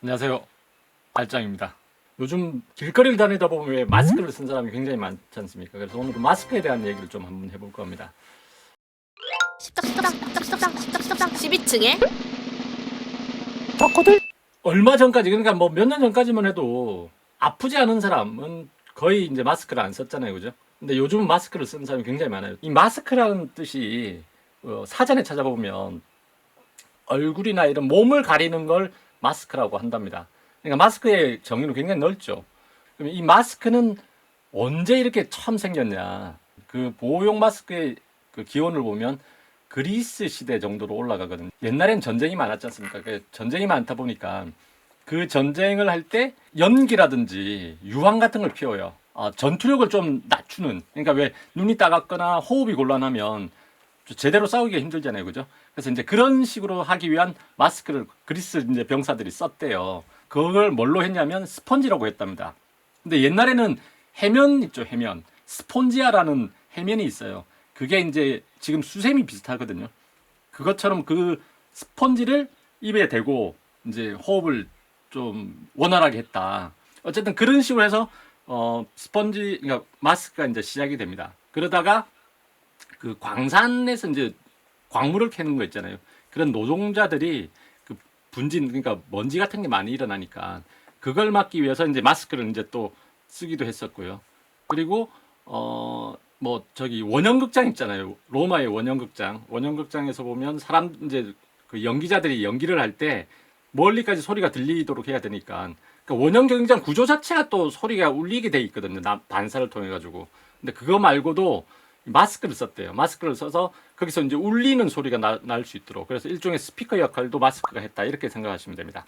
안녕하세요. 알짱입니다. 요즘 길거리를 다니다 보면 왜 마스크를 쓴 사람이 굉장히 많지 않습니까? 그래서 오늘 그 마스크에 대한 얘기를 좀 한번 해볼 겁니다. 12층에 얼마 전까지, 그러니까 뭐 몇 년 전까지만 해도 아프지 않은 사람은 거의 이제 마스크를 안 썼잖아요. 그죠? 근데 요즘은 마스크를 쓰는 사람이 굉장히 많아요. 이 마스크라는 뜻이 사전에 찾아보면 얼굴이나 이런 몸을 가리는 걸 마스크라고 한답니다. 그러니까 마스크의 정의는 굉장히 넓죠. 그럼 이 마스크는 언제 이렇게 처음 생겼냐? 그 보호용 마스크의 그 기원을 보면 그리스 시대 정도로 올라가거든요. 옛날엔 전쟁이 많았지 않습니까? 그 전쟁이 많다 보니까 그 전쟁을 할 때 연기라든지 유황 같은 걸 피워요. 전투력을 좀 낮추는. 그러니까 왜 눈이 따갑거나 호흡이 곤란하면 제대로 싸우기가 힘들잖아요. 그죠? 그래서 이제 그런 식으로 하기 위한 마스크를 그리스 이제 병사들이 썼대요. 그걸 뭘로 했냐면 스펀지라고 했답니다. 근데 옛날에는 해면 있죠, 해면. 스폰지아라는 해면이 있어요. 그게 이제 지금 수세미 비슷하거든요. 그것처럼 그 스펀지를 입에 대고 이제 호흡을 좀 원활하게 했다. 어쨌든 그런 식으로 해서 스펀지, 그러니까 마스크가 이제 시작이 됩니다. 그러다가 그 광산에서 이제 광물을 캐는 거 있잖아요. 그런 노동자들이 그 분진, 그러니까 먼지 같은 게 많이 일어나니까 그걸 막기 위해서 이제 마스크를 이제 또 쓰기도 했었고요. 그리고 뭐 저기 원형극장 있잖아요. 로마의 원형극장. 원형극장에서 보면 사람 이제 그 연기자들이 연기를 할 때 멀리까지 소리가 들리도록 해야 되니까 그러니까 원형극장 구조 자체가 또 소리가 울리게 돼 있거든요. 반사를 통해 가지고. 근데 그거 말고도 마스크를 썼대요. 마스크를 써서 거기서 이제 울리는 소리가 날 수 있도록. 그래서 일종의 스피커 역할도 마스크가 했다. 이렇게 생각하시면 됩니다.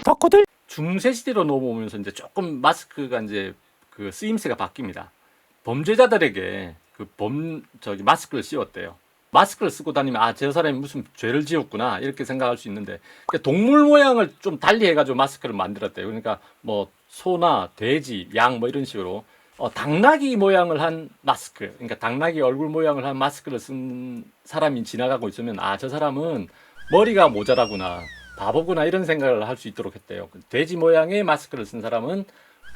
덕후들 중세 시대로 넘어오면서 이제 조금 마스크가 이제 그 쓰임새가 바뀝니다. 범죄자들에게 저기 마스크를 씌웠대요. 마스크를 쓰고 다니면 저 사람이 무슨 죄를 지었구나 이렇게 생각할 수 있는데 그러니까 동물 모양을 좀 달리 해가지고 마스크를 만들었대요. 그러니까 뭐 소나 돼지, 양 뭐 이런 식으로 당나귀 모양을 한 마스크, 그러니까 당나귀 얼굴 모양을 한 마스크를 쓴 사람이 지나가고 있으면 저 사람은 머리가 모자라구나, 바보구나 이런 생각을 할 수 있도록 했대요. 돼지 모양의 마스크를 쓴 사람은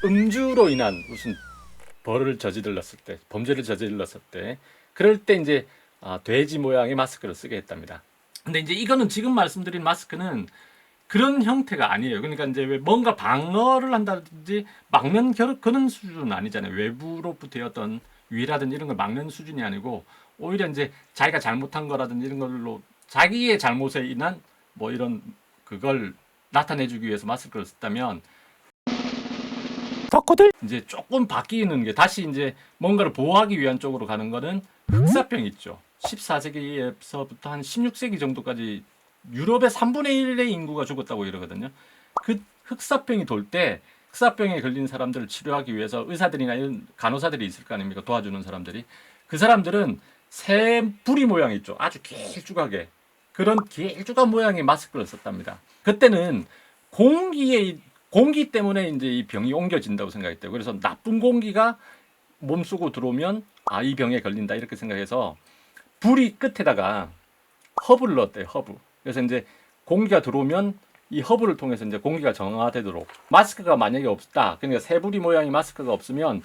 음주로 인한 무슨 벌을 저질렀을 때, 범죄를 저질렀을 때, 그럴 때 이제 돼지 모양의 마스크를 쓰게 했답니다. 근데 이제 이거는 지금 말씀드린 마스크는 그런 형태가 아니에요. 그러니까 이제 왜 뭔가 방어를 한다든지 막는 그런 수준은 아니잖아요. 외부로부터의 어떤 위라든지 이런 걸 막는 수준이 아니고 오히려 이제 자기가 잘못한 거라든지 이런 걸로 자기의 잘못에 인한 뭐 이런 그걸 나타내주기 위해서 마스크를 썼다면 덕후들 이제 조금 바뀌는 게 다시 이제 뭔가를 보호하기 위한 쪽으로 가는 거는 흑사병 있죠. 14세기에서부터 한 16세기 정도까지 유럽의 3분의 1의 인구가 죽었다고 이러거든요. 그 흑사병이 돌 때 흑사병에 걸린 사람들을 치료하기 위해서 의사들이나 이런 간호사들이 있을 거 아닙니까? 도와주는 사람들이. 그 사람들은 새 부리 모양 있죠. 아주 길쭉하게. 그런 길쭉한 모양의 마스크를 썼답니다. 그때는 공기 때문에 이제 이 병이 옮겨진다고 생각했대요. 그래서 나쁜 공기가 몸속으로 들어오면 이 병에 걸린다 이렇게 생각해서 부리 끝에다가 허브를 넣었대요. 허브. 그래서 이제 공기가 들어오면 이 허브를 통해서 이제 공기가 정화되도록. 마스크가 만약에 없다. 그러니까 새부리 모양의 마스크가 없으면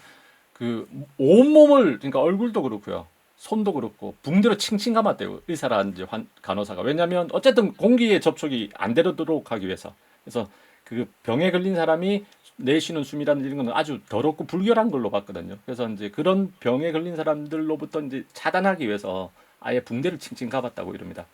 그 온몸을, 그러니까 얼굴도 그렇고요. 손도 그렇고 붕대로 칭칭 감았대요. 의사라든지 간호사가. 왜냐하면 어쨌든 공기의 접촉이 안 되도록 하기 위해서. 그래서 그 병에 걸린 사람이 내쉬는 숨이라든지 이런 건 아주 더럽고 불결한 걸로 봤거든요. 그래서 이제 그런 병에 걸린 사람들로부터 이제 차단하기 위해서 아예 붕대를 칭칭 감았다고 이럽니다.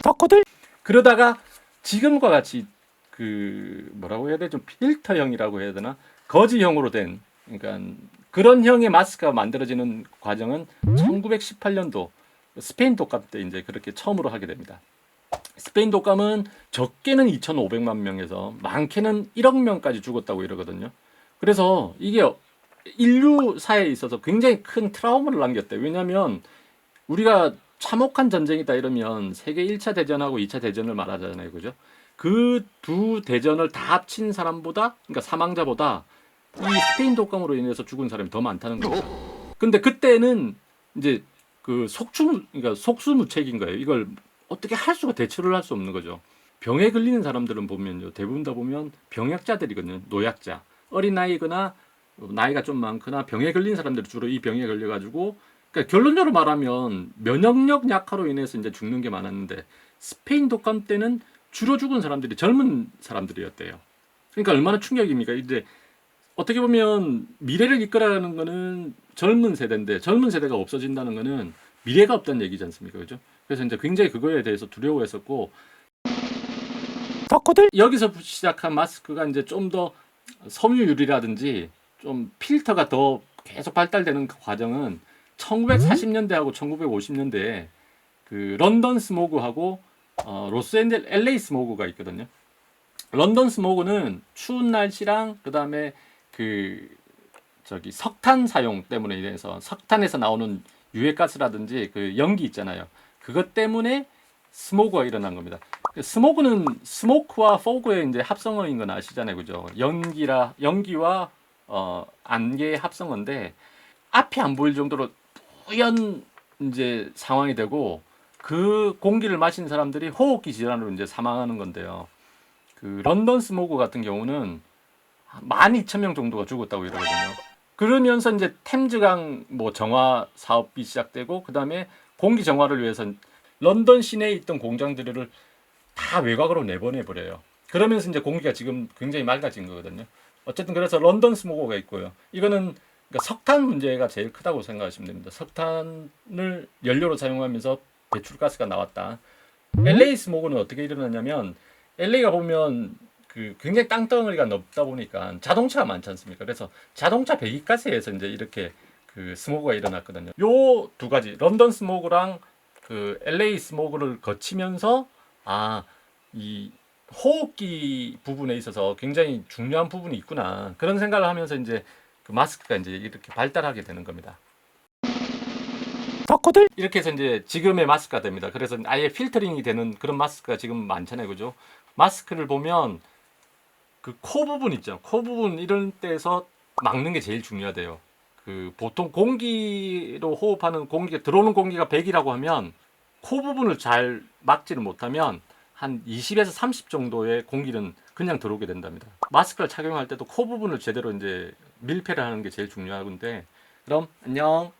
덕후들 그러다가 지금과 같이 그 뭐라고 해야 되죠? 필터형이라고 해야 되나? 거지형으로 된, 그러니까 그런 형의 마스크가 만들어지는 과정은 1918년도 스페인 독감 때 이제 그렇게 처음으로 하게 됩니다. 스페인 독감은 적게는 2,500만 명에서 많게는 1억 명까지 죽었다고 이러거든요. 그래서 이게 인류사에 있어서 굉장히 큰 트라우마를 남겼대요. 왜냐하면 우리가 참혹한 전쟁이다 이러면 세계 1차 대전하고 2차 대전을 말하잖아요. 그죠? 그 두 대전을 다 합친 사람보다, 그러니까 사망자보다 이 스페인 독감으로 인해서 죽은 사람이 더 많다는 거죠. 근데 그때는 이제 그러니까 속수무책인 거예요. 이걸 어떻게 할 수가 대처를 할 수 없는 거죠. 병에 걸리는 사람들은 보면요, 대부분 다 보면 병약자들이거든요. 노약자, 어린 나이거나 나이가 좀 많거나 병에 걸린 사람들이 주로 이 병에 걸려가지고, 그러니까 결론적으로 말하면 면역력 약화로 인해서 이제 죽는 게 많았는데, 스페인 독감 때는 주로 죽은 사람들이 젊은 사람들이었대요. 그러니까 얼마나 충격입니까? 이제 어떻게 보면 미래를 이끌어가는 거는 젊은 세대인데, 젊은 세대가 없어진다는 거는 미래가 없다는 얘기지 않습니까? 그죠? 그래서 이제 굉장히 그거에 대해서 두려워했었고, 덕후들 여기서 시작한 마스크가 이제 좀 더 섬유유리라든지 좀 필터가 더 계속 발달되는 그 과정은 1940년대하고 1950년대에 그 런던 스모그하고 로스앤젤 LA 스모그가 있거든요. 런던 스모그는 추운 날씨랑 그다음에 그 저기 석탄 사용 때문에 인해서 석탄에서 나오는 유해가스라든지 그 연기 있잖아요. 그것 때문에 스모그가 일어난 겁니다. 스모그는 스모크와 포그의 이제 합성어인 건 아시잖아요, 그죠? 연기와 안개의 합성어인데 앞이 안 보일 정도로 뿌연 이제 상황이 되고 그 공기를 마신 사람들이 호흡기 질환으로 이제 사망하는 건데요. 그 런던 스모그 같은 경우는 12,000명 정도가 죽었다고 이러거든요. 그러면서 이제 템즈강 뭐 정화 사업이 시작되고 그다음에 공기 정화를 위해서 런던 시내에 있던 공장들을 다 외곽으로 내보내 버려요. 그러면서 이제 공기가 지금 굉장히 맑아진 거거든요. 어쨌든 그래서 런던 스모그가 있고요. 이거는 그러니까 석탄 문제가 제일 크다고 생각하시면 됩니다. 석탄을 연료로 사용하면서 배출가스가 나왔다. LA 스모그는 어떻게 일어나냐면 LA가 보면 그 굉장히 땅덩어리가 넓다 보니까 자동차가 많지 않습니까? 그래서 자동차 배기가스에서 이제 이렇게 그 스모그가 일어났거든요. 요 두 가지 런던 스모그랑 그 LA 스모그를 거치면서 이 호흡기 부분에 있어서 굉장히 중요한 부분이 있구나 그런 생각을 하면서 이제 그 마스크가 이제 이렇게 발달하게 되는 겁니다. 덕후들 이렇게 해서 이제 지금의 마스크가 됩니다. 그래서 아예 필터링이 되는 그런 마스크가 지금 많잖아요, 그죠? 마스크를 보면 그 코 부분 있죠. 코 부분 이런 데서 막는 게 제일 중요하대요. 그 보통 공기로 호흡하는 공기가 들어오는 공기가 100이라고 하면 코 부분을 잘 막지를 못하면 한 20에서 30 정도의 공기는 그냥 들어오게 된답니다. 마스크를 착용할 때도 코 부분을 제대로 이제 밀폐를 하는 게 제일 중요한데, 그럼 안녕.